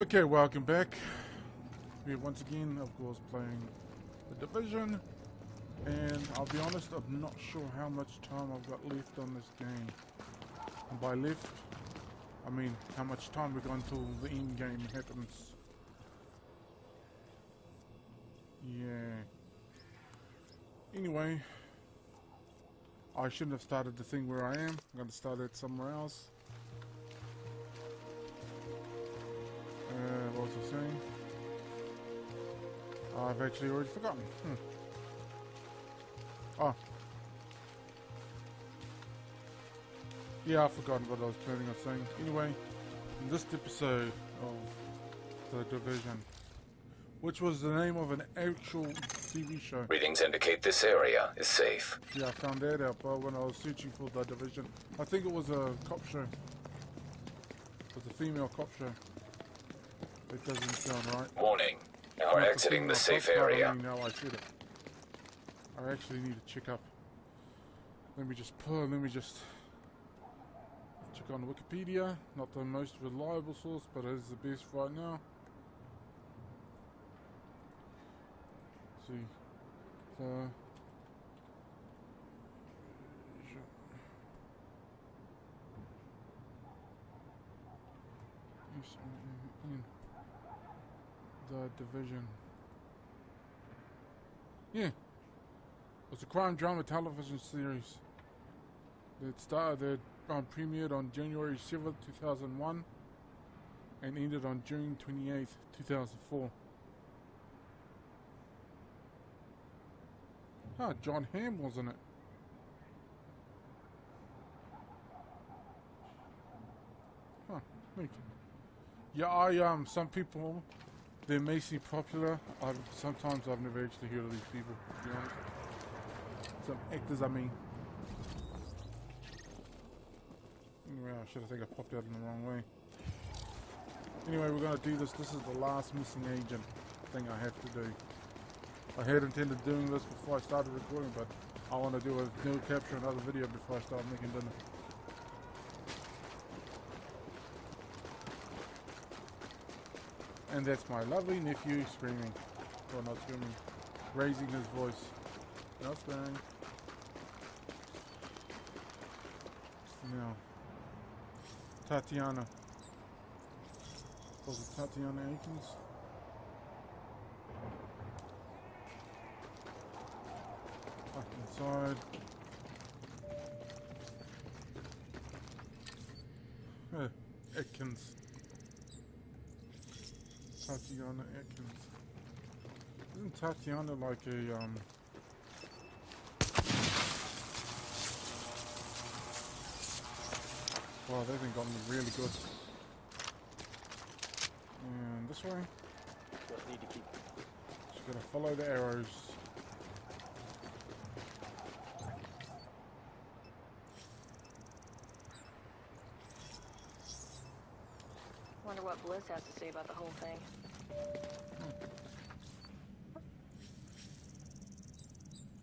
Okay, welcome back. We're once again, of course, playing The Division. And I'll be honest, I'm not sure how much time I've got left on this game. And by left, I mean how much time we've got until the end game happens. Yeah. Anyway, I shouldn't have started the thing where I am. I'm going to start it somewhere else. What was I saying? I've actually already forgotten. Oh. Yeah, I've forgotten what I was planning on saying. Anyway, in this episode of The Division, which was the name of an actual TV show. Readings indicate this area is safe. Yeah, I found that out when I was searching for The Division. I think it was a cop show. It was a female cop show. That doesn't sound right. Warning. Now we're exiting the safe area. No, I said it. I actually need to check up. Let me just check on Wikipedia. Not the most reliable source, but it is the best right now. Let's see. The Division. Yeah. It's a crime drama television series that premiered on January 7th, 2001 and ended on June 28th, 2004. Ah, John Hamm was in it. Huh, neat. Yeah, some people, they may seem popular. Sometimes I've never actually heard of these people, to be honest. Some actors, I mean. Anyway, I think I popped out in the wrong way. Anyway, we're gonna do this. This is the last missing agent thing I have to do. I had intended doing this before I started recording, but I want to do capture another video before I start making dinner. And that's my lovely nephew screaming. Well, not screaming. Raising his voice. Not screaming. Now. Tatiana. Was it Tatiana Akins? Up inside. Atkins. Tatiana Atkins. Isn't Tatiana like a Wow, they've been gotten really good. And this way. Just need to keep. Just gotta follow the arrows. Wonder what Bliss has to say about the whole thing.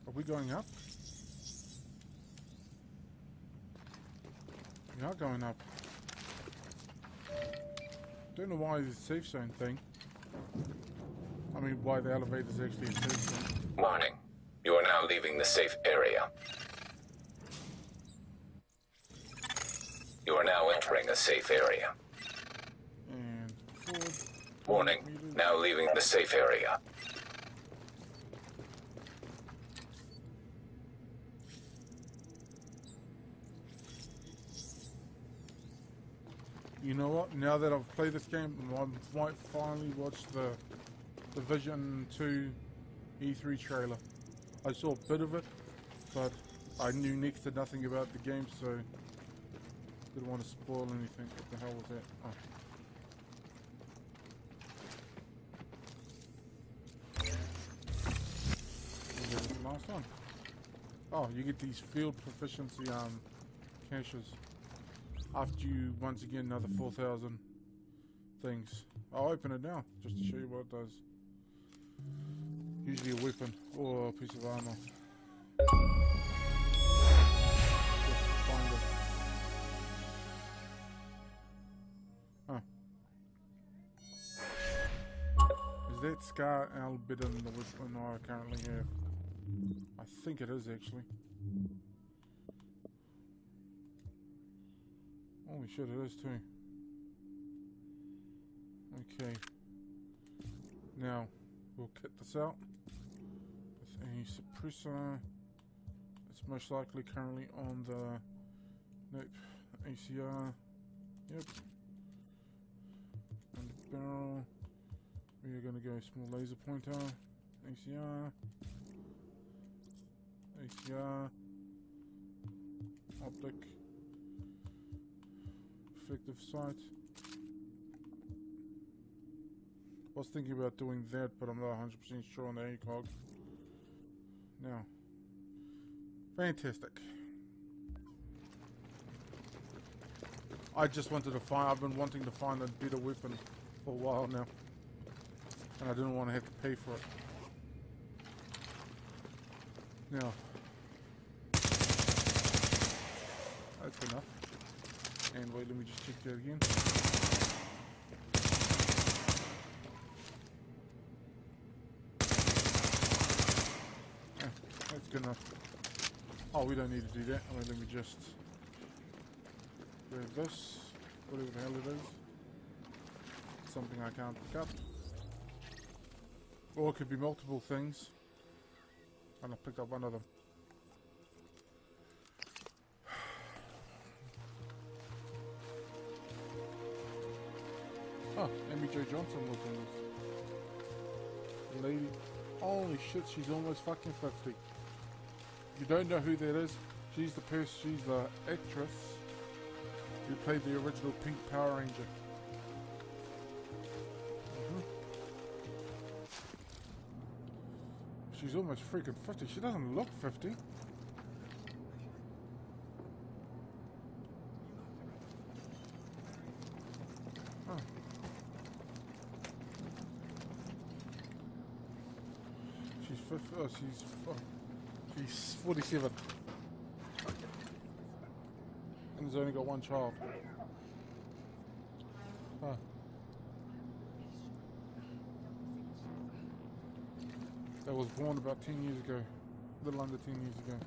Are we going up? We are going up. Don't know why this safe zone thing. I mean, why the elevator is actually a safe zone. Warning. You are now leaving the safe area. You are now entering a safe area. And forward. Warning. Now leaving the safe area. You know what? Now that I've played this game, I might finally watch the Division 2 E3 trailer. I saw a bit of it, but I knew next to nothing about the game, so didn't want to spoil anything. What the hell was that? Oh. And that was the last one. Oh, you get these field proficiency caches. After you, once again, another 4,000 things. I'll open it now, just to show you what it does. Usually a weapon, or a piece of armor. Just find it. that scar L better than the weapon I currently have? I think it is actually. Holy shit, it is too. Okay. Now, we'll kit this out with a suppressor. It's most likely currently on the... Nope. ACR. Yep. And the barrel. We are going to go small laser pointer. ACR. ACR. Optic. Effective sight. I was thinking about doing that, but I'm not 100% sure on the ACOG. Now. Fantastic. I just wanted to find, I've been wanting to find a better weapon for a while now. And I didn't want to have to pay for it. Now. That's enough. And wait, let me just check that again. Yeah, that's good enough. Oh, we don't need to do that. I mean, let me just grab this, whatever the hell it is. Something I can't pick up. Or it could be multiple things. And I picked up one of them. Oh, Amy Jo Johnson was in this. Lady. Holy shit, she's almost fucking 50. If you don't know who that is, she's the actress who played the original Pink Power Ranger. She's almost freaking 50. She doesn't look 50. Oh. She's 50. Oh, she's 47. And has only got one child. Huh. That was born about 10 years ago. A little under 10 years ago.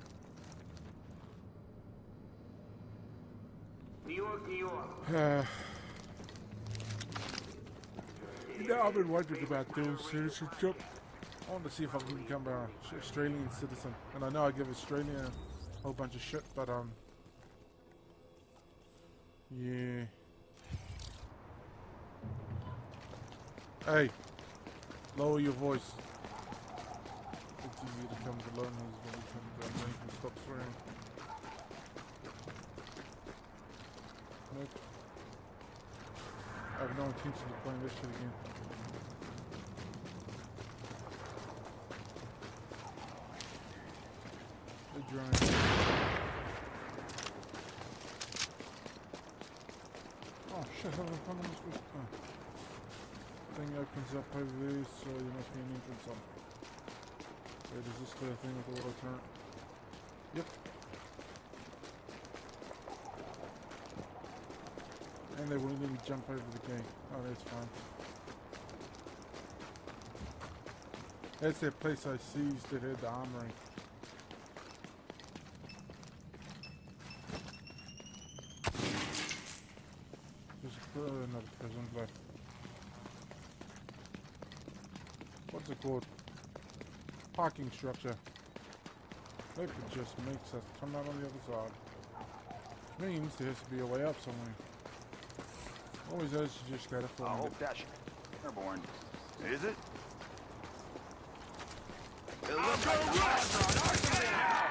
New York, New York. Now I've been wondering about dual citizenship. I want to see if I can become an Australian citizen. And I know I give Australia a whole bunch of shit, but yeah. Hey, lower your voice. It's easier to come to learners when we come to make and stop swearing. Nope. I have no intention of playing this shit again. They're drying. Oh shit, how am I supposed to... Oh. Thing opens up over there, so there must be an entrance on. Wait, is this the thing with the auto turret? Yep. And they won't let me jump over the gate. Oh, that's fine. That's that place I seized that had the armory. There's another prison block. What's it called? Parking structure. Hope it just makes us come out on the other side. Which means there has to be a way up somewhere. Always is, you just gotta find it. I hope that's airborne. Is it? It looks like the lights are on our side now!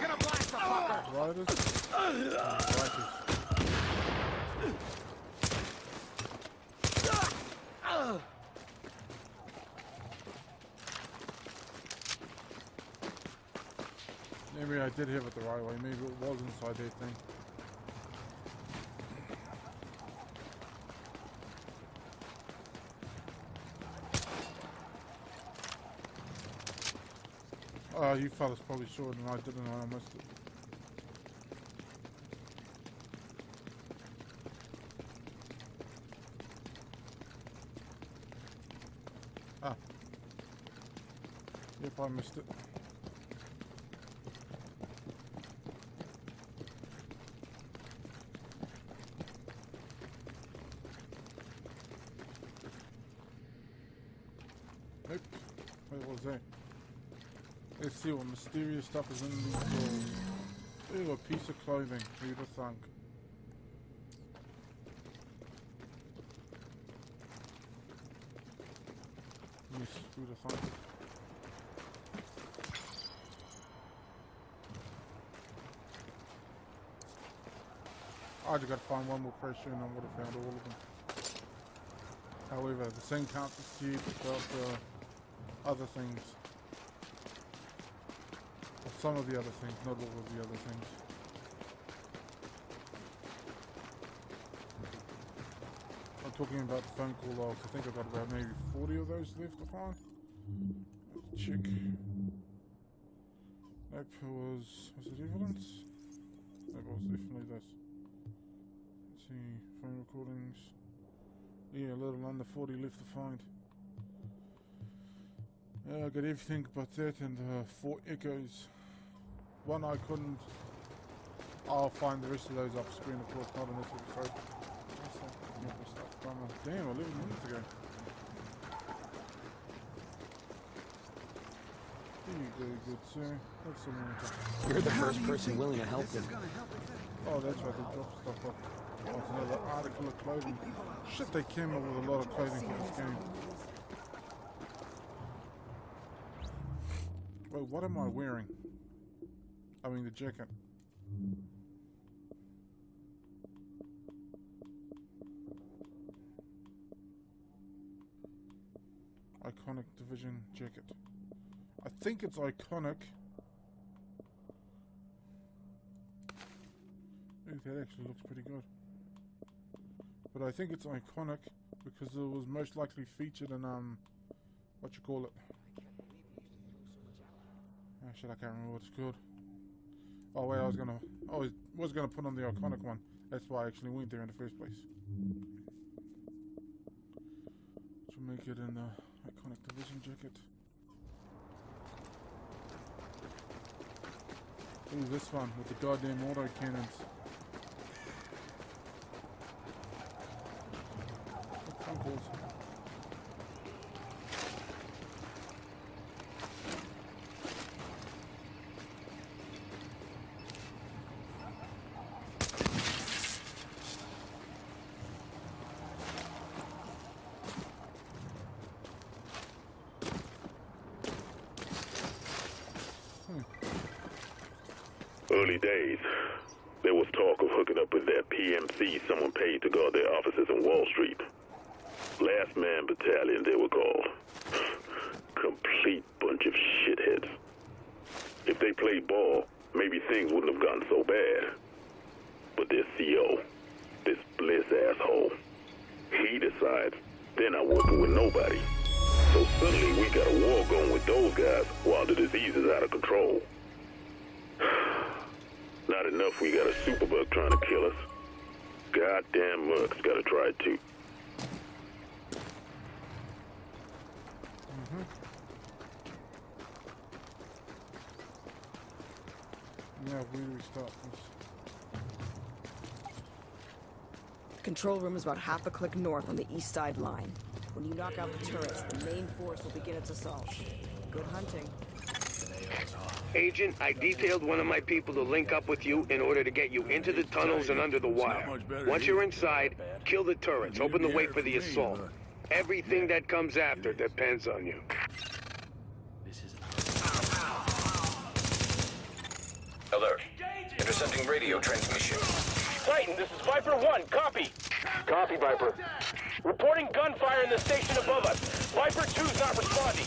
Gonna blast the fucker! Riders? Riders. Maybe I did have it the right way. Maybe it was inside that thing. Oh, you fellas probably saw it and I didn't. I missed it. Ah. Yep, I missed it. Nope. Wait, what was that? Let's see what mysterious stuff is in these doors. Ooh, a piece of clothing. Who'd have thunk? Yes, who'd have thunk? I just gotta find one more pressure and I would have found all of them. However, the thing can't proceed without the other things. Or some of the other things, not all of the other things. I'm talking about the phone call logs. I think I've got about maybe 40 of those left to find. Let's check. Nope, it was it evidence? Nope, it was definitely this. Let's see, phone recordings. Yeah, a little under 40 left to find. I got everything but that and 4 echoes. One I couldn't. I'll find the rest of those off screen, of course, not in this episode. Damn, 11 minutes ago. Here you go, good sir. That's some more. You're the first person willing to help them. Oh, that's right, they dropped stuff off. Oh, it's another article of clothing. Shit, they came up with a lot of clothing for this game. Wait, what am I wearing? I mean the jacket. Iconic Division jacket. I think it's iconic. Ooh, that actually looks pretty good. But I think it's iconic because it was most likely featured in what you call it. Oh shit, I can't remember what it's called. Oh wait, I was gonna put on the iconic one. That's why I actually went there in the first place. To make it in the iconic Division jacket. Ooh, this one with the goddamn auto cannons. Phone calls. Early days, there was talk of hooking up with that PMC someone paid to guard their offices in Wall Street. Last Man Battalion, they were called. Complete bunch of shitheads. If they played ball, maybe things wouldn't have gotten so bad. But their CO, this Bliss asshole, he decides they're not working with nobody. So suddenly we got a war going with those guys while the disease is out of control. Not enough we got a superbug trying to kill us. Goddamn Merc's gotta try it too. Yeah, where do we start this? Control room is about half a click north on the east side line. When you knock out the turrets, the main force will begin its assault. Good hunting. Agent, I detailed one of my people to link up with you in order to get you into the tunnels and under the wire. Once you're inside, kill the turrets, open the way for the assault. Everything that comes after depends on you. Alert. Intercepting radio transmission. Titan, this is Viper 1. Copy. Copy, Viper. Reporting gunfire in the station above us. Viper 2's not responding.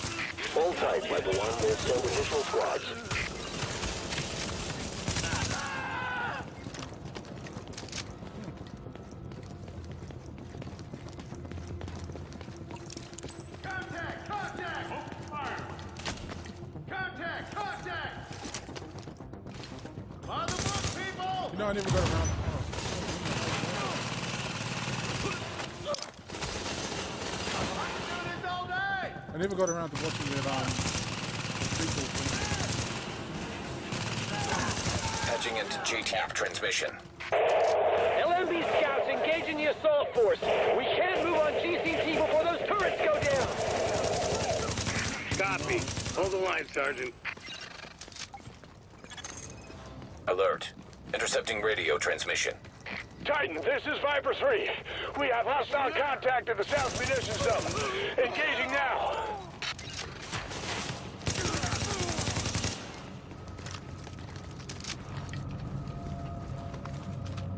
Hold tight, Viper 1. We'll send additional squads. Contact! Contact! Open fire! Contact! Contact! On the move, people! You know, I never got around. I never got around to watching that sequel thing. Patching into GTF transmission. LMB scouts engaging the assault force. We can't move on GCC before those turrets go down. Copy. Hold the line, Sergeant. Alert. Intercepting radio transmission. Titan, this is Viper 3. We have hostile contact at the South Munitions Zone. Engaging now.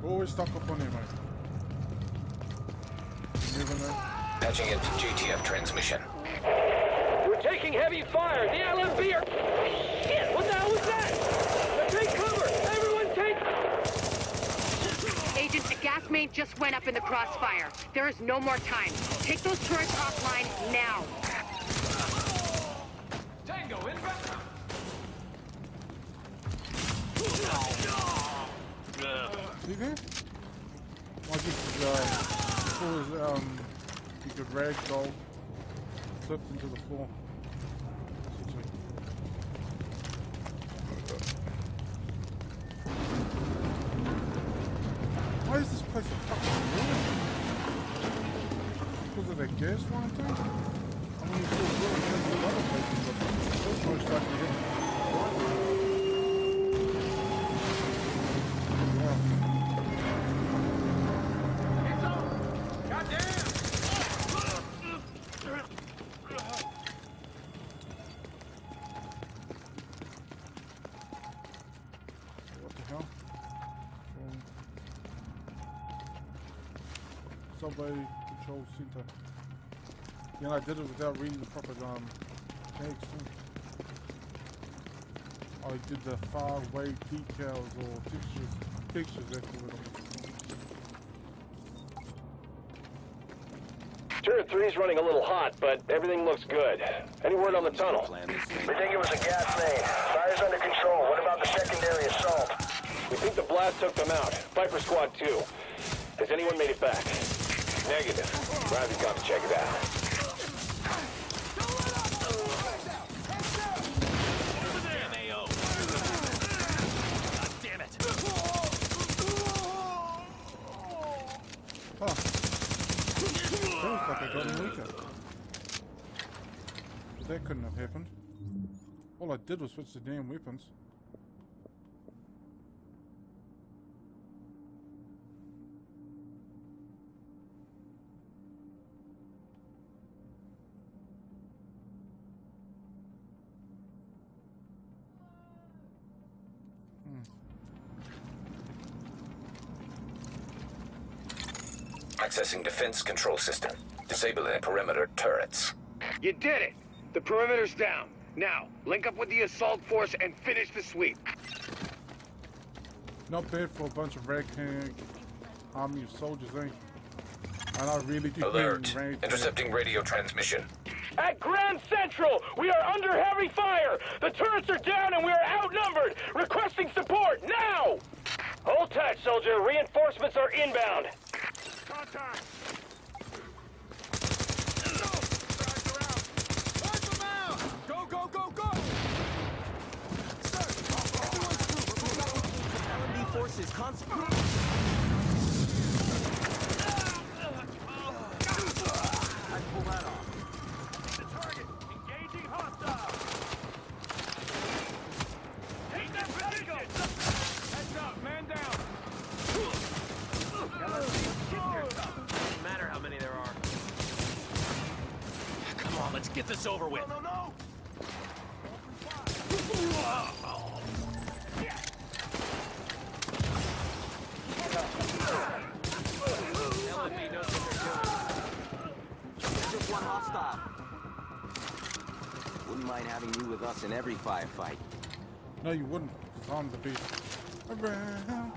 We're always stuck up on him, mate. Never know. Patching into GTF transmission. We're taking heavy fire. The LMB are... Shit, what the hell was that? Take cover. Everyone take... Agent, the gas main just went up in the crossfire. There is no more time. Take those turrets offline now. Tango inbound. See there? I just saw his, you could ragdoll flipped into the floor. Why is this place a fucking ruin? Because of that gas line thing? I mean, it's still really good to other places, but that's most likely him. Subway Control Center. Yeah, I did it without reading the proper text. I did the far away decals or textures afterwards. Turret 3's running a little hot, but everything looks good. Any word on the tunnel? We think it was a gas main. Fire's under control. What about the secondary assault? We think the blast took them out. Viper Squad 2. Has anyone made it back? Negative. Riley's gone to check it out. Huh. Feels like I got him weaker. But that couldn't have happened. All I did was switch the damn weapons. Accessing defense control system. Disabling perimeter turrets. You did it! The perimeter's down. Now, link up with the assault force and finish the sweep. Not bad for a bunch of ragtag army of soldiers, eh? And I really do Alert. mean ragtag. Intercepting radio transmission. At Grand Central, we are under heavy fire. The turrets are down and we are outnumbered. Requesting support now. Hold tight, soldier. Reinforcements are inbound. Contact. Go, go, go, go! Sir, LMB forces concentrate. I pull that off. The target, engaging hostile. Take that position! Heads up, man down. Doesn't matter how many there are. Come on, let's get this over with. No, no, no! LMB knows what they're doing. Just one hostile. Wouldn't mind having you with us in every firefight. No, you wouldn't, because I'm the beast. Around.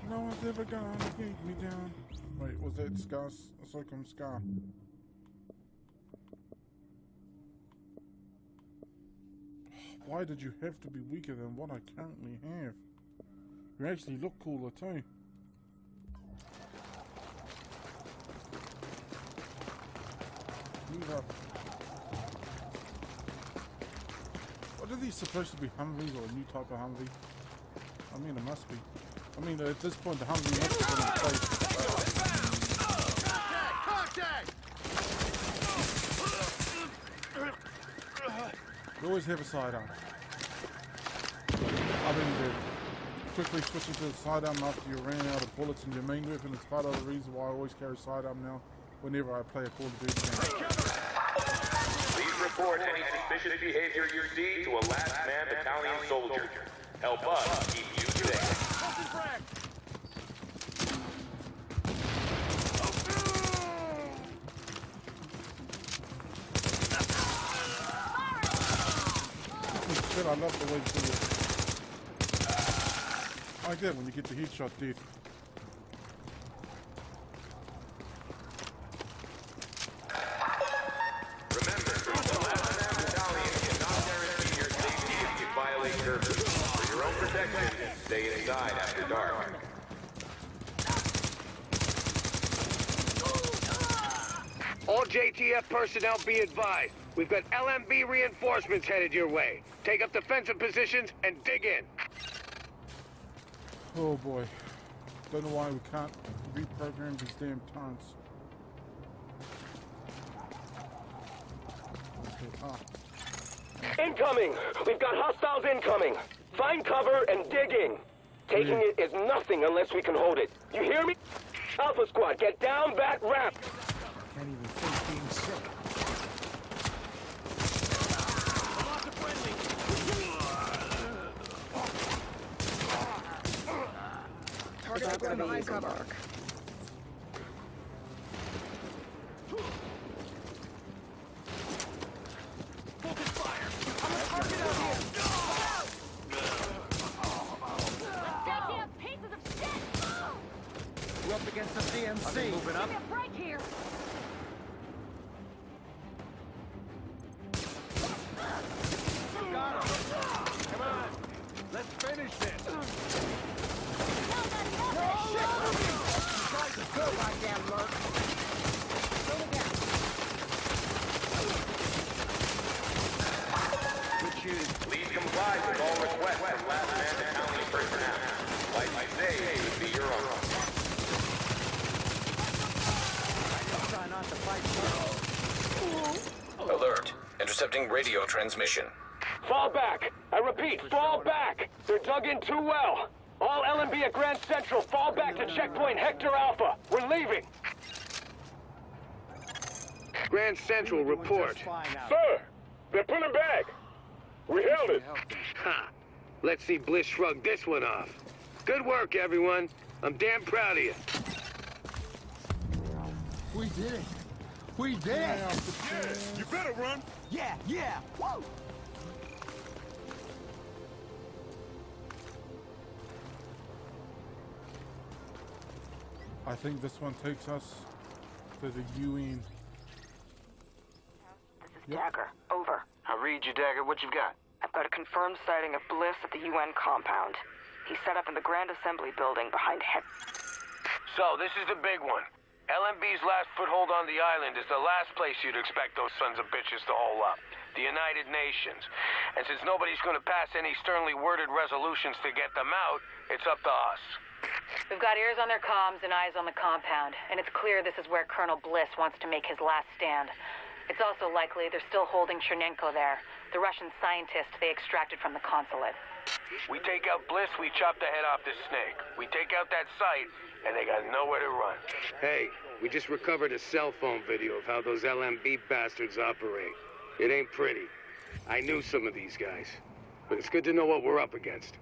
No one's ever gonna keep me down. Wait, was that Scar? Socom Scar? Why did you have to be weaker than what I currently have? You actually look cooler too. Move up. What are these supposed to be, Humvees or a new type of Humvee? I mean, it must be. I mean, at this point, the Humvee must have been in place. Contact! You always have a sidearm. I mean, quickly switching to the sidearm after you ran out of bullets in your main weapon is part of the reason why I always carry sidearm now whenever I play a Call of Duty game. Please report any suspicious behavior you see to a last man battalion soldier. Help us keep you safe. Shit, I love the way you do it. I like that when you get the headshot death. Remember, the last man battalion cannot guarantee your safety if you violate curfew. For your own protection, stay inside after dark. All JTF personnel be advised. We've got LMB reinforcements headed your way. Take up defensive positions and dig in. Oh boy. Don't know why we can't reprogram these damn turrets. Okay, Incoming! We've got hostiles incoming. Find cover and dig in. Taking it is nothing unless we can hold it. You hear me? Alpha Squad, get down that ramp. Can't even think being sick. Target's gonna be cover. Focus fire! I'm a target out here! Goddamn pieces of shit! We're up against the CMC. Are they moving up? Give me a break here! Got him! Come on! Let's finish this! Goddamn lurk. Good shooting. Please comply with all requests from last man battalion personnel. Life I say would be your own. Try not to fight. Alert. Intercepting radio transmission. Fall back. I repeat, fall back. They're dug in too well. All LMB at Grand Central, fall back to checkpoint Hector Alpha. We're leaving. Grand Central, report. Sir, they're pulling back. We held it. Ha! Let's see Bliss shrug this one off. Good work, everyone. I'm damn proud of you. We did it! We did it! You better run. Yeah, yeah! Woo! I think this one takes us to the UN. This is Dagger. Over. I read you, Dagger. What you've got? I've got a confirmed sighting of Bliss at the UN compound. He's set up in the Grand Assembly building behind So, this is the big one. LMB's last foothold on the island is the last place you'd expect those sons of bitches to hole up. The United Nations. And since nobody's gonna pass any sternly worded resolutions to get them out, it's up to us. We've got ears on their comms and eyes on the compound, and it's clear this is where Colonel Bliss wants to make his last stand. It's also likely they're still holding Chernenko there, the Russian scientist they extracted from the consulate. We take out Bliss, we chop the head off this snake. We take out that site, and they got nowhere to run. Hey, we just recovered a cell phone video of how those LMB bastards operate. It ain't pretty. I knew some of these guys. But it's good to know what we're up against.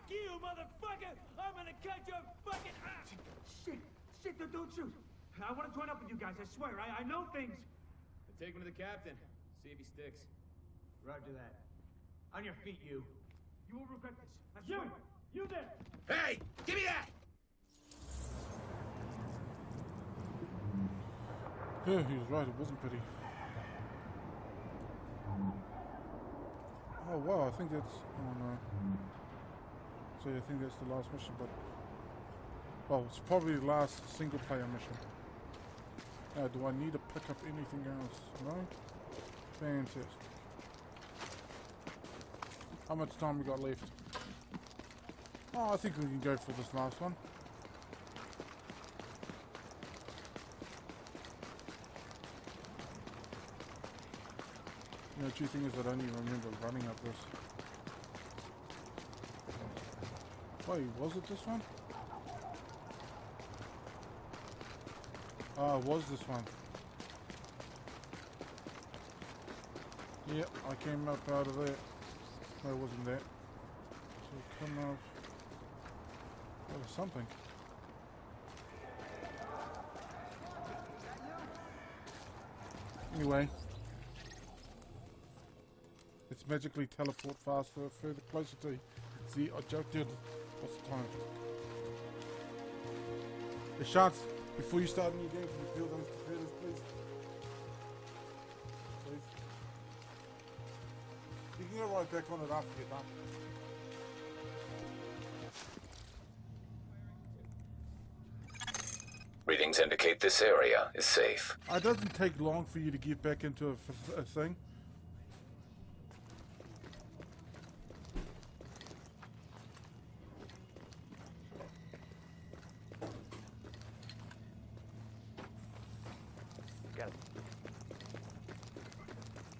You motherfucker! I'm gonna cut your fucking ass! Shit! Shit, don't shoot! I want to join up with you guys, I swear. I know things. Take him to the captain. See if he sticks. Roger that. On your feet, you. You will regret this. I swear. You there! Hey! Give me that! Yeah, he was right, it wasn't pretty. Oh wow, I think that's... oh no. So I think that's the last mission, but... well, it's probably the last single player mission. Now, do I need to pick up anything else? No? Fantastic. How much time we got left? Oh, I think we can go for this last one. You know, two things I don't even remember running up this. Wait, was it this one? Ah, it was this one. Yep, I came up out of there. No, it wasn't that. So come off. That was something. Anyway. Let's magically teleport faster, further closer to the objective. What's the time? Hey, shots, before you start a new game, can you peel those potatoes, please? Please. You can go right back on it after you're done. Readings indicate this area is safe. It doesn't take long for you to get back into a thing.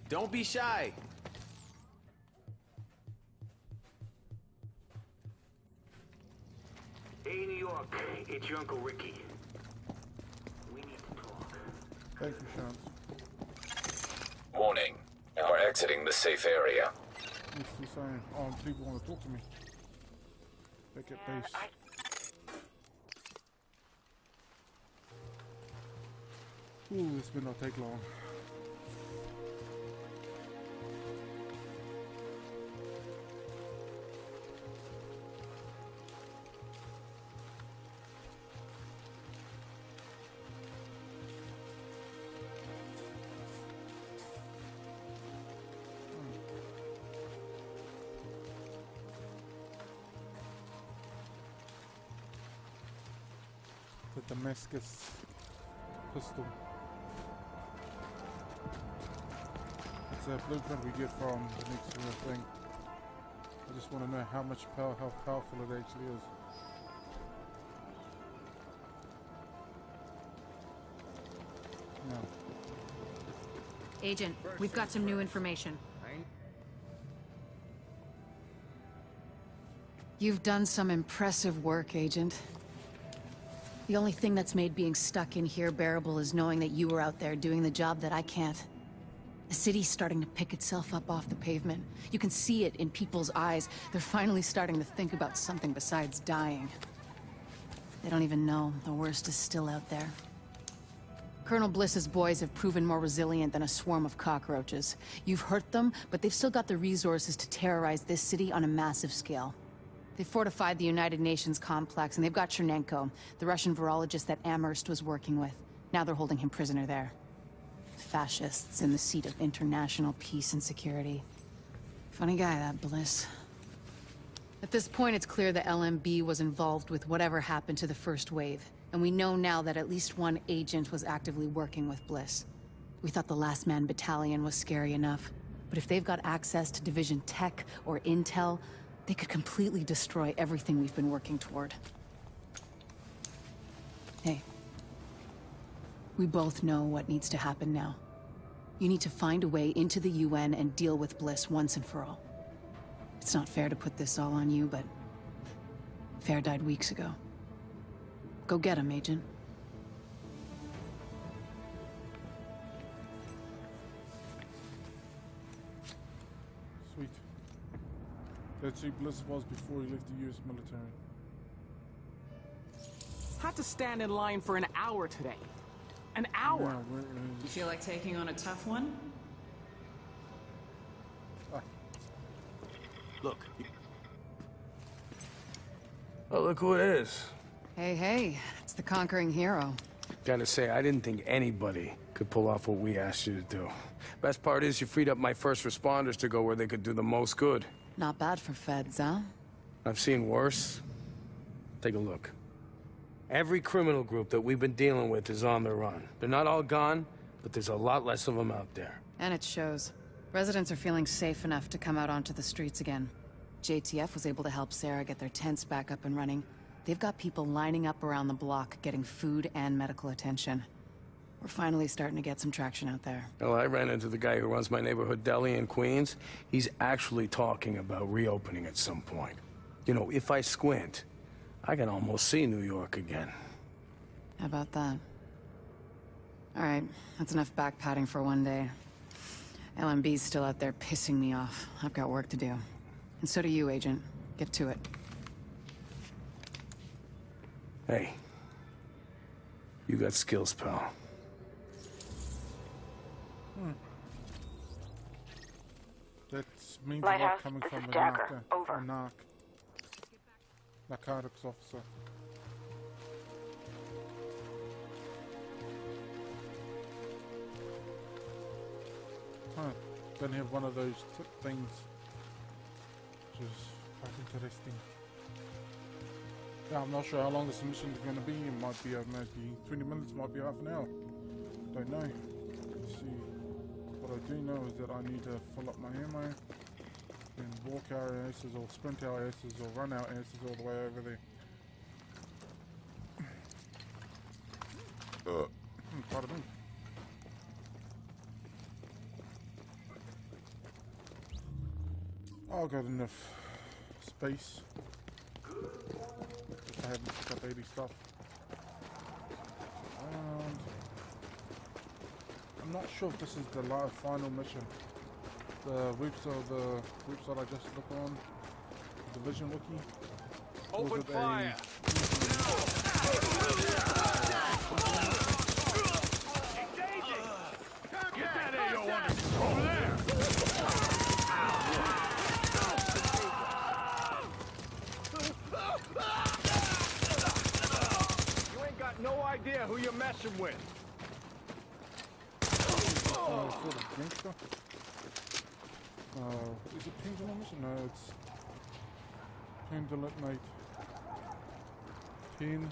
Don't be shy. Hey, New York. It's your Uncle Ricky. We need to talk. Thank you, Chance. Warning. You are exiting the safe area. What's he saying? Oh, people want to talk to me. Back at base. Ooh, this will not take long. The Damascus pistol. It's a blueprint we get from the next thing. I just want to know how powerful it actually is. No. Agent, we've got some new information. You've done some impressive work, Agent. The only thing that's made being stuck in here bearable is knowing that you were out there doing the job that I can't. The city's starting to pick itself up off the pavement. You can see it in people's eyes. They're finally starting to think about something besides dying. They don't even know the worst is still out there. Colonel Bliss's boys have proven more resilient than a swarm of cockroaches. You've hurt them, but they've still got the resources to terrorize this city on a massive scale. They fortified the United Nations complex, and they've got Chernenko, the Russian virologist that Amherst was working with. Now they're holding him prisoner there. Fascists in the seat of international peace and security. Funny guy, that Bliss. At this point, it's clear the LMB was involved with whatever happened to the first wave, and we know now that at least one agent was actively working with Bliss. We thought the Last Man Battalion was scary enough, but if they've got access to Division tech or intel, they could completely destroy everything we've been working toward. Hey. We both know what needs to happen now. You need to find a way into the UN and deal with Bliss once and for all. It's not fair to put this all on you, but... Fair died weeks ago. Go get him, Agent. Sweet. That's who Bliss was before he left the US military. Had to stand in line for an hour today. An hour! Yeah, you feel like taking on a tough one? Look. Oh, look who it is. Hey, hey. It's the conquering hero. Gotta say, I didn't think anybody could could pull off what we asked you to do. Best part is you freed up my first responders to go where they could do the most good. Not bad for feds, huh? I've seen worse. Take a look. Every criminal group that we've been dealing with is on the run. They're not all gone, but there's a lot less of them out there. And it shows. Residents are feeling safe enough to come out onto the streets again. JTF was able to help Sarah get their tents back up and running. They've got people lining up around the block, getting food and medical attention. We're finally starting to get some traction out there. Well, I ran into the guy who runs my neighborhood deli in Queens. He's actually talking about reopening at some point. You know, if I squint, I can almost see New York again. How about that? All right, that's enough back-patting for one day. LMB's still out there pissing me off. I've got work to do. And so do you, Agent. Get to it. Hey. You got skills, pal. That means Lighthouse, a lot coming this from is a Dagger. Over. narcotics officer. Huh. Then you have one of those tip things, which is quite interesting. Yeah, I'm not sure how long this mission is going to be. It might be maybe 20 minutes, might be half an hour. Don't know. Let's see. What I do know is that I need to fill up my ammo and walk our asses or sprint our asses or run our asses all the way over there. Pardon me. I've got enough space. I haven't picked up 80 stuff. And I'm not sure if this is the final mission. The website I just looked on, the Division Wiki. Open fire! Get that AO over there! You ain't got no idea who you're messing with. Sort of gangster. Is it Pendulum Mission? No, it's Pendulum Night. P-U-L-T-I-Night.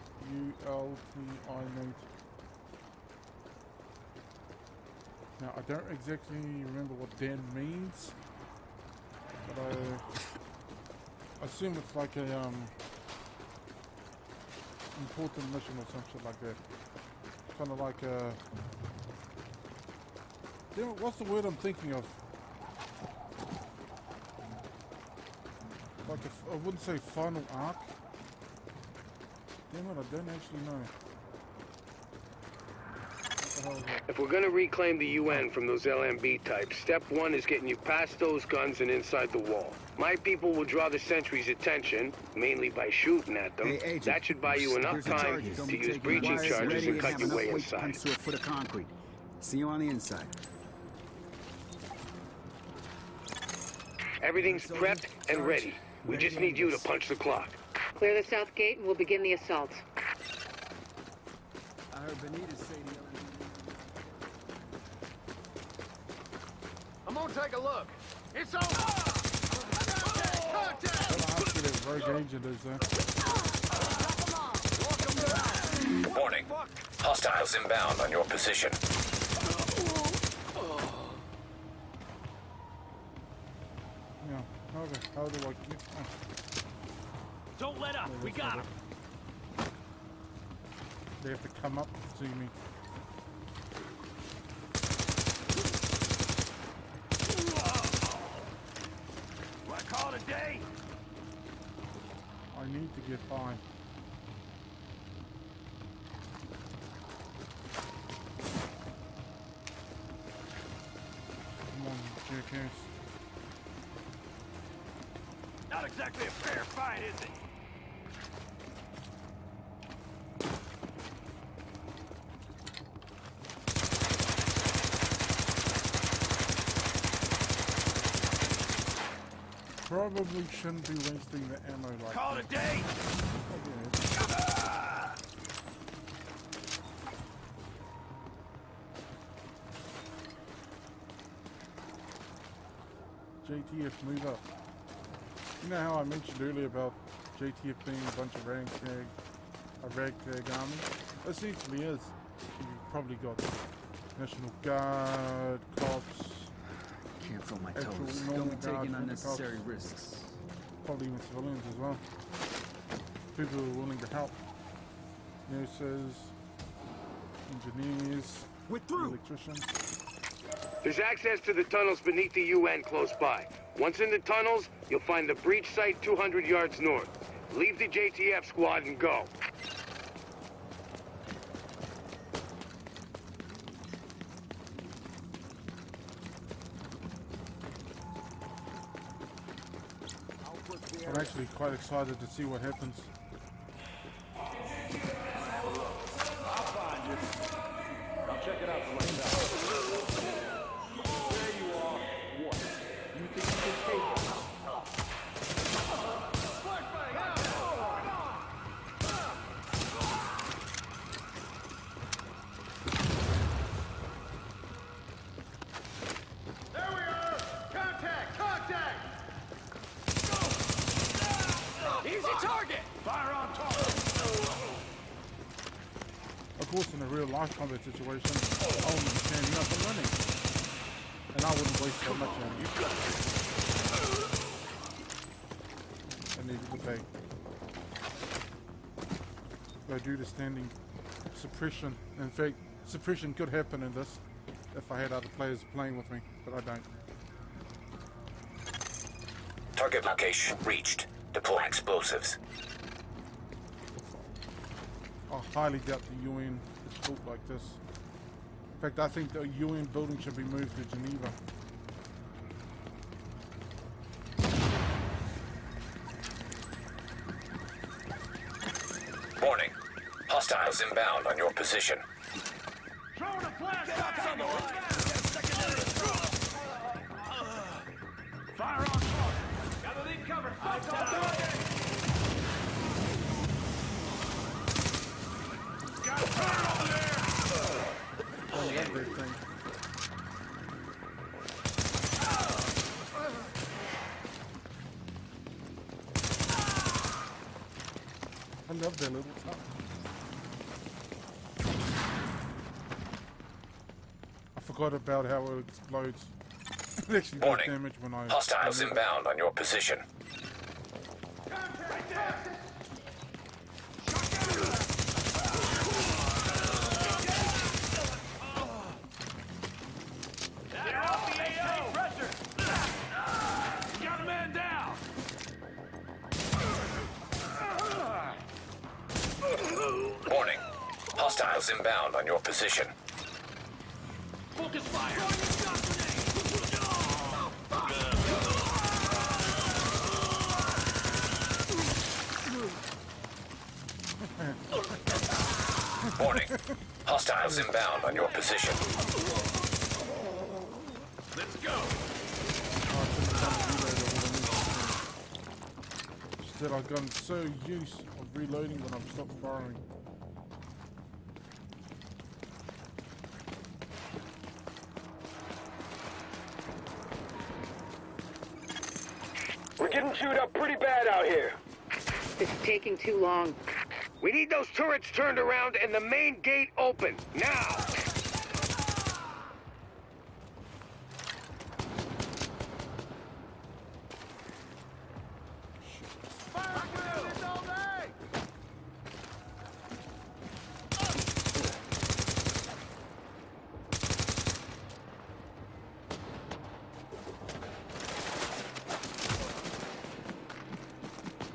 Now, I don't exactly remember what Dan means, but I assume it's like a important mission or some shit like that. Kind of like a... Damn it, what's the word I'm thinking of? Like I wouldn't say final arc. Damn it, I don't actually know. If we're gonna reclaim the UN from those LMB types, step one is getting you past those guns and inside the wall. My people will draw the sentries' attention, mainly by shooting at them. Hey, Agent, that should buy you enough time to use breaching charges and cut your way inside. To a foot of concrete. See you on the inside. Everything's prepped and ready. We just need you to punch the clock. Clear the south gate and we'll begin the assault. I heard Benitez say the I'm gonna take a look. It's over! Very dangerous, Warning. Hostiles inbound on your position. Yeah, how do I get... Don't let up. We got him. They have to come up to see me. Want to call it a day? I need to get high. Come on, jackass. Not exactly a fair fight, is it? Probably shouldn't be wasting the ammo like Call it a day! JTF move up. You know how I mentioned earlier about JTF being a bunch of ragtag army? Essentially is. You've probably got National Guard, cops. Can't feel my actual toes. normal Don't take guards, unnecessary cops, risks. probably even civilians as well. People who are willing to help. Nurses, engineers, electricians. There's access to the tunnels beneath the UN close by. Once in the tunnels, you'll find the breach site 200 yards north. Leave the JTF squad and go. I'm actually quite excited to see what happens. I'll find you. I'll check it out for myself. There you are. What? You think you can take it? There we are! Contact! Contact! Easy target! Fire on target! Of course, in a real life combat situation, I wouldn't be standing up and running. And I wouldn't waste so much ammo. I needed to pay. But due to standing suppression, in fact, suppression could happen in this if I had other players playing with me, but I don't. Target location reached. Deploy explosives. I highly doubt the UN is built like this. In fact, I think the UN building should be moved to Geneva. Warning. Hostiles inbound on your position. Throwing a flash! Fire on target! Got the lead covered! Eyes on target! Got a turret over there! I love that thing. I love that little top. I forgot about how it explodes. It actually does Warning. damage when I... Hostiles inbound on your position. Got a man down! Warning. Hostiles inbound on your position. Focus fire! Warning. Hostiles inbound on your position. Let's go! Instead, I've gotten so used of reloading when I've stopped firing. We're getting chewed up pretty bad out here. It's taking too long. We need those turrets turned around and the main gate open, now!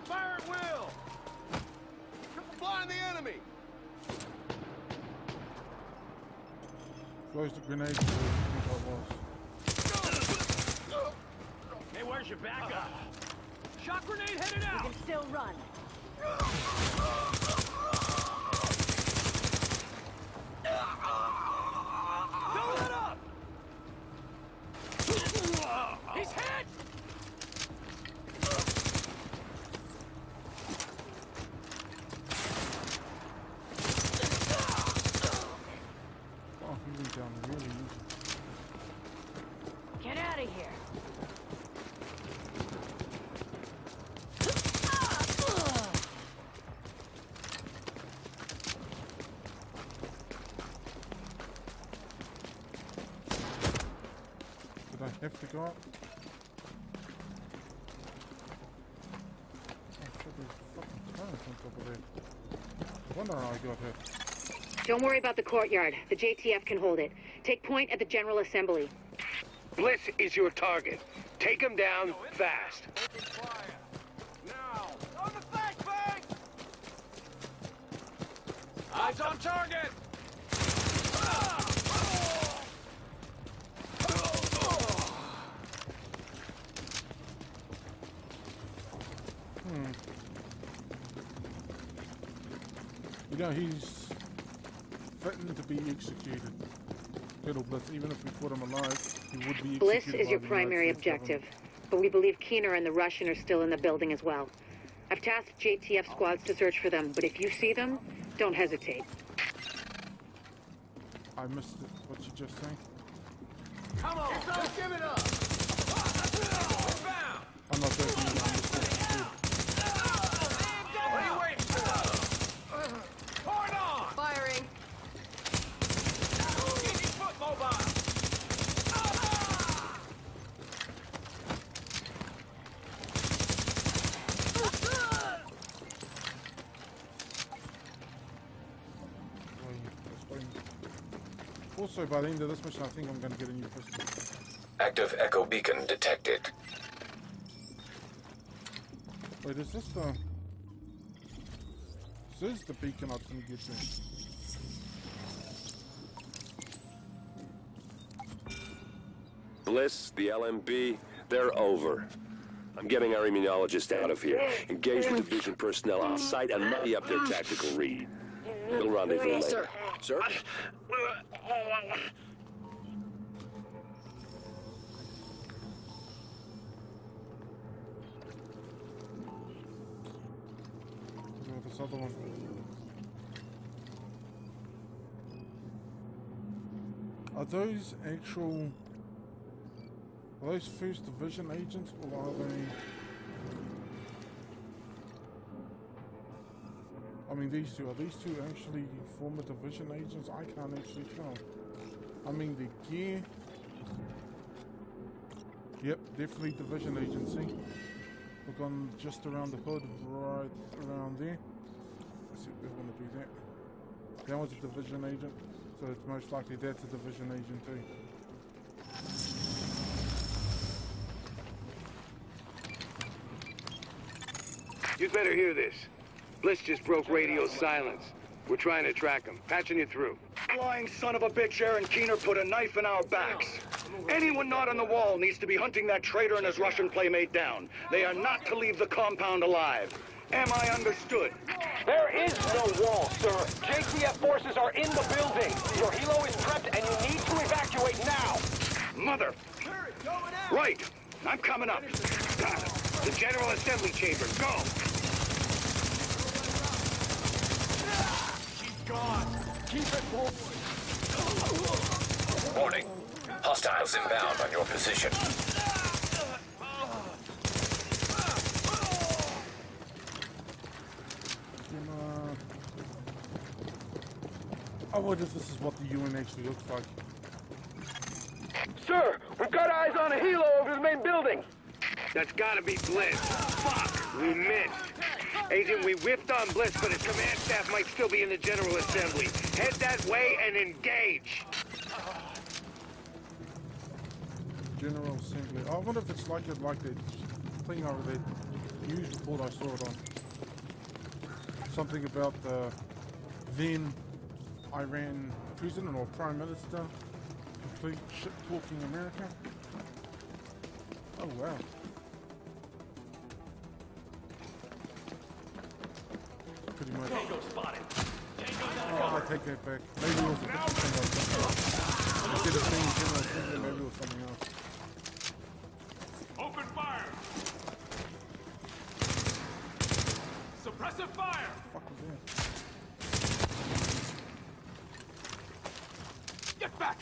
Fire at will! Blind the enemy! Close the grenades. I was. Hey, where's your backup? Shock grenade headed out! You can still run. Don't let up! He's hit! Oh, he went down really easy. Get out of here. Have to go up. Oh shit, there's fucking turrets on top of there. No wonder I got hit. Don't worry about the courtyard. The JTF can hold it. Take point at the General Assembly. Bliss is your target. Take him down fast. Now! On the flashbang! Eyes on target! You know, he's threatened to be executed. Colonel Bliss, even if we put him alive, he would be executed. Bliss is your by the primary United States objective, but we believe Keener and the Russian are still in the building as well. I've tasked JTF squads to search for them, but if you see them, don't hesitate. I missed it. What you just saying? Come on! Give it up! I'm not joking. I missed it. What are you waiting for? Hard on! Firing! Easy foot mobile! Also, by the end of this mission, I think I'm going to get a new pistol. Active echo beacon detected. Wait, is this the... This is the beacon I can get to. Bliss, the LMB, they're over. I'm getting our immunologist out of here. Engage the division personnel on site and muddy up their tactical read. We'll rendezvous later. Sir? This other one. Are those actual... Are those First Division agents, or are they... I mean, these two, are these two actually former Division agents? I can't actually tell. I mean, the gear... Yep, definitely Division agency. Look on just around the hood, right around there. Let's see if we're going to do that. That was a Division agent, so it's most likely that's a Division agent too. You'd better hear this. Bliss just broke radio silence. We're trying to track him. Patching you through. Lying son of a bitch, Aaron Keener put a knife in our backs. Anyone not on the wall needs to be hunting that traitor and his Russian playmate down. They are not to leave the compound alive. Am I understood? There is no wall, sir. JTF forces are in the building. Your helo is prepped and you need to evacuate now. Mother. Right. I'm coming up. The General Assembly chamber. Go! She's gone. Keep it moving. Warning. Hostiles inbound on your position. I wonder if this is what the UN actually looks like. Sir, we've got eyes on a helo over the main building. That's gotta be Bliss. Fuck! We missed. Agent, we whiffed on Bliss, but his command staff might still be in the General Assembly. Head that way and engage. General Assembly. I wonder if it's like the thing over there. News report I saw it on. Something about the then Iran president or prime minister complete shit talking America. Oh wow. Pretty much. Tango spotted. Oh, I take that back. Maybe it was a different thing like that. Instead of saying General Assembly, maybe it was something else. Open fire. Suppressive fire. What the fuck was that? Get back.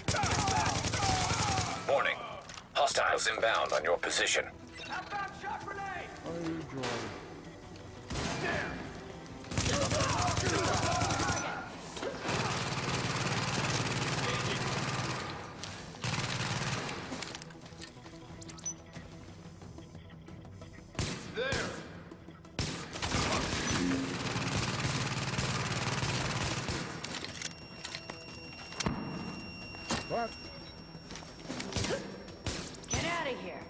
Warning. Hostiles inbound on your position. Outbound shot grenade. Oh, joy. What? Get out of here.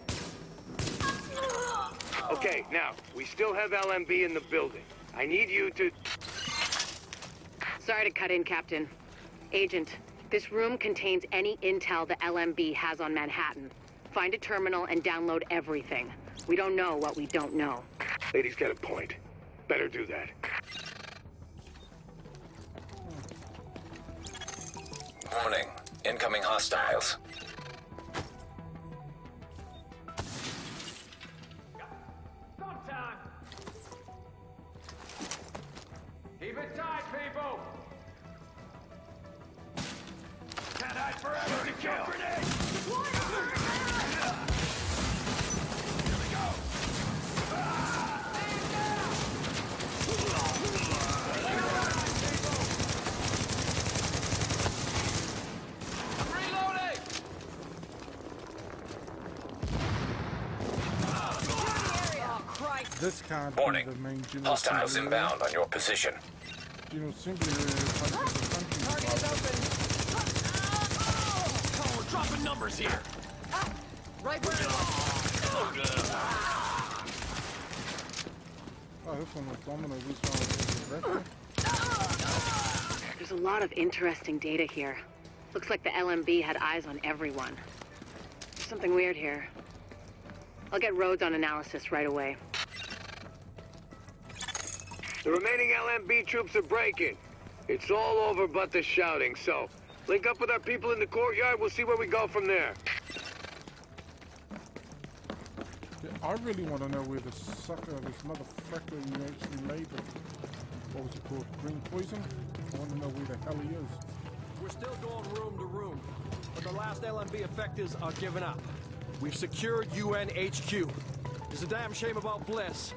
Okay, now, we still have LMB in the building. I need you to... Sorry to cut in, Captain. Agent, this room contains any intel the LMB has on Manhattan. Find a terminal and download everything. We don't know what we don't know. Lady's got a point. Better do that. Warning. Incoming hostiles. Sometime. Keep it tight, people. Can't hide forever to kill. Grenade. Here we go. Reloading. This can't Warning. be the main general Hostiles assembly inbound on your position. area. General assembly area is like the country. Oh, we're dropping numbers here. Right where Oh, this one was domino. This one was director. There's a lot of interesting data here. Looks like the LMB had eyes on everyone. There's something weird here. I'll get Rhodes on analysis right away. The remaining LMB troops are breaking. It's all over but the shouting, so link up with our people in the courtyard. We'll see where we go from there. Yeah, I really want to know where the sucker, this motherfucker you actually made the, what was it called, green poison? I want to know where the hell he is. We're still going room to room, but the last LMB effectives are giving up. We've secured UN HQ. It's a damn shame about Bliss.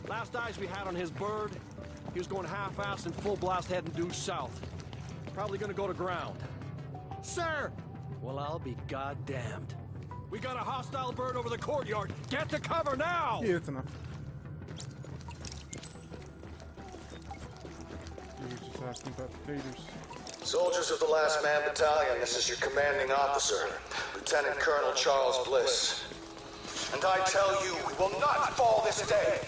Last eyes we had on his bird, he was going half-assed and full blast heading due south. Probably gonna go to ground. Sir! Well, I'll be goddamned. We got a hostile bird over the courtyard. Get to cover now! Yeah, it's enough. You were just asking about the taters. Soldiers of the Last Man Battalion, this is your commanding officer, Lieutenant Colonel Charles Bliss. And I tell you, we will not fall this day.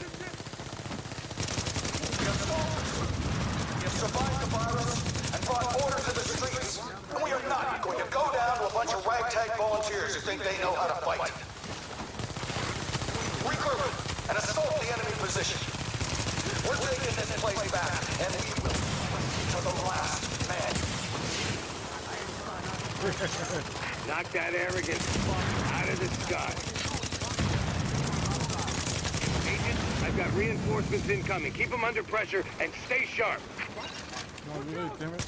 We have survived the virus and brought order to the streets, and we are not going to go down to a bunch of ragtag volunteers who think they know how to fight. Regroup and assault the enemy position. We're taking this place back, and we will to the last man. Knock that arrogant fuck out of the sky. Agent, I've got reinforcements incoming. Keep them under pressure and stay sharp. No, really, damn it.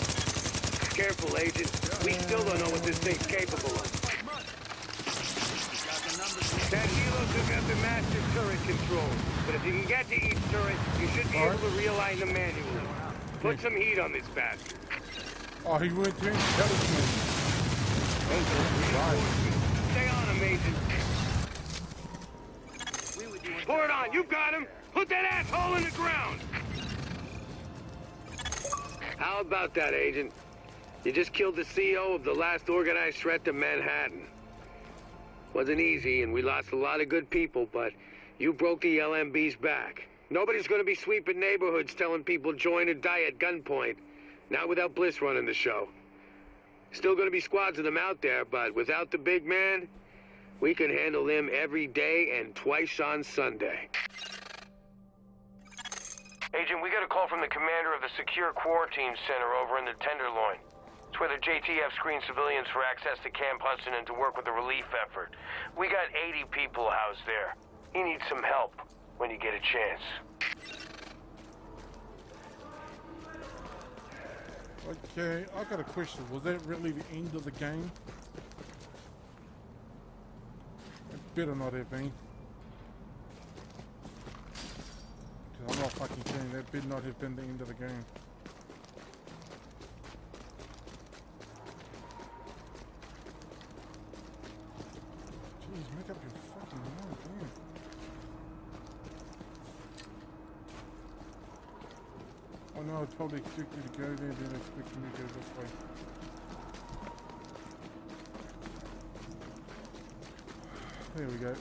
Careful, Agent. We still don't know what this thing's capable of. That helo took out the master turret control. But if you can get to each turret, you should be able to realign them manually. Put some heat on this bastard. Oh, he went to intelligence. Stay on him, Agent. Pour it on. You got him. Put that asshole in the ground. How about that, Agent? You just killed the CEO of the last organized threat to Manhattan. Wasn't easy, and we lost a lot of good people, but you broke the LMB's back. Nobody's going to be sweeping neighborhoods telling people join or die at gunpoint. Not without Bliss running the show. Still going to be squads of them out there, but without the big man, we can handle them every day and twice on Sunday. Agent, we got a call from the commander of the Secure Quarantine Center over in the Tenderloin. It's where the JTF screens civilians for access to Camp Hudson and to work with the relief effort. We got 80 people housed there. He needs some help when you get a chance. Okay, I got a question. Was that really the end of the game? It better not have been. Because I'm not fucking kidding. That better not have been the end of the game. Jeez, make up your fucking mind, damn. Oh no, I totally expected you to go there, then I expected me to go this way. There we go.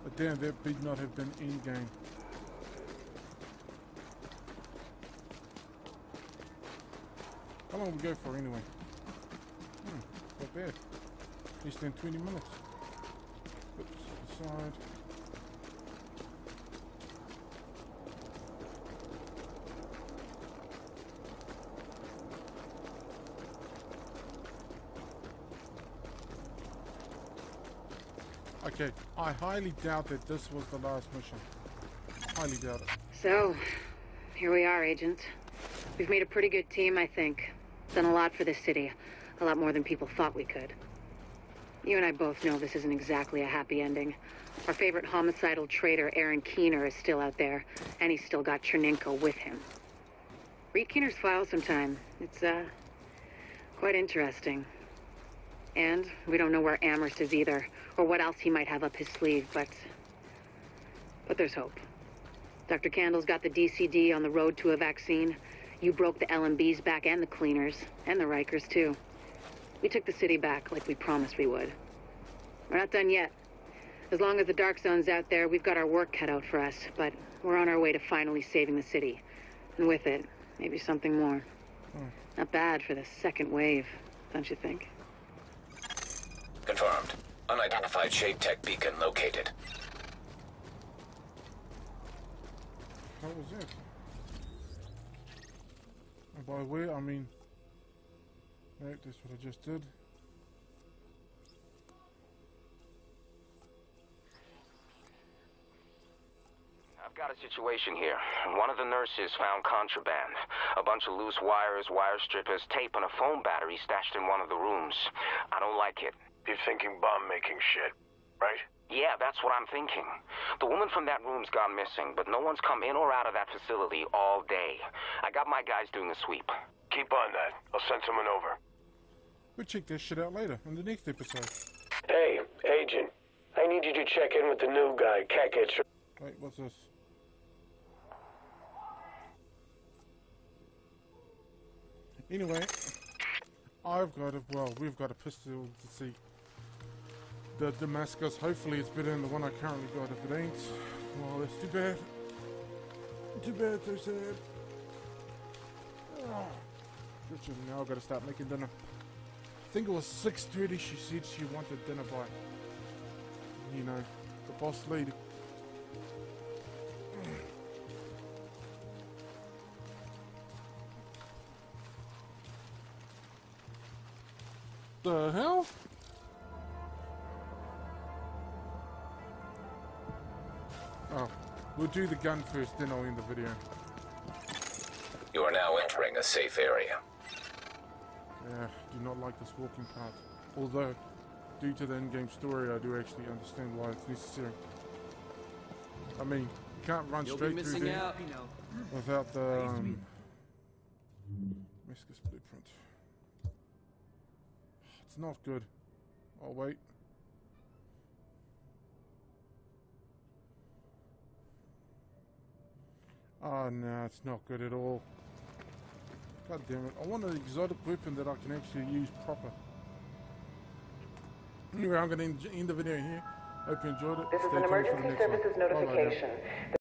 But damn, that did not have been in-game. How long we go for anyway? Not bad. Less than 20 minutes. Oops, aside. Okay, I highly doubt that this was the last mission. Highly doubt it. So, here we are, Agent. We've made a pretty good team, I think. Done a lot for this city. A lot more than people thought we could. You and I both know this isn't exactly a happy ending. Our favorite homicidal traitor, Aaron Keener, is still out there, and he's still got Chernenko with him. Read Keener's file sometime. It's, quite interesting. And we don't know where Amherst is either, or what else he might have up his sleeve, but there's hope. Dr. Candle's got the DCD on the road to a vaccine. You broke the LMB's back and the cleaners, and the Rikers too. We took the city back like we promised we would. We're not done yet. As long as the Dark Zone's out there, we've got our work cut out for us, but we're on our way to finally saving the city. And with it, maybe something more. Not bad for the second wave, don't you think? Confirmed. Unidentified Shade Tech beacon located. How was it? And by the way, I mean... Right, that's what I just did. I've got a situation here. One of the nurses found contraband. A bunch of loose wires, wire strippers, tape, and a phone battery stashed in one of the rooms. I don't like it. You're thinking bomb-making shit, right? Yeah, that's what I'm thinking. The woman from that room's gone missing, but no one's come in or out of that facility all day. I got my guys doing a sweep. Keep on that. I'll send someone over. We'll check this shit out later in the next episode. Hey, Agent. I need you to check in with the new guy, Kakich. Wait, what's this? Anyway, we've got a pistol to see. The Damascus, hopefully it's better than the one I currently got. If it ain't, well, that's too bad. Too bad, so sad. Oh. Now I've got to start making dinner. I think it was 6:30 she said she wanted dinner by. You know, the boss lady. The hell? Oh, we'll do the gun first, then I'll end the video. You are now entering a safe area. Yeah, do not like this walking part. Although, due to the in-game story, I do actually understand why it's necessary. I mean, you can't run straight through there without the Damascus blueprint. It's not good. Oh wait. Oh no, it's not good at all. God damn it. I want an exotic weapon that I can actually use proper. Anyway, I'm going to end the video here. Hope you enjoyed it. This is an emergency services notification.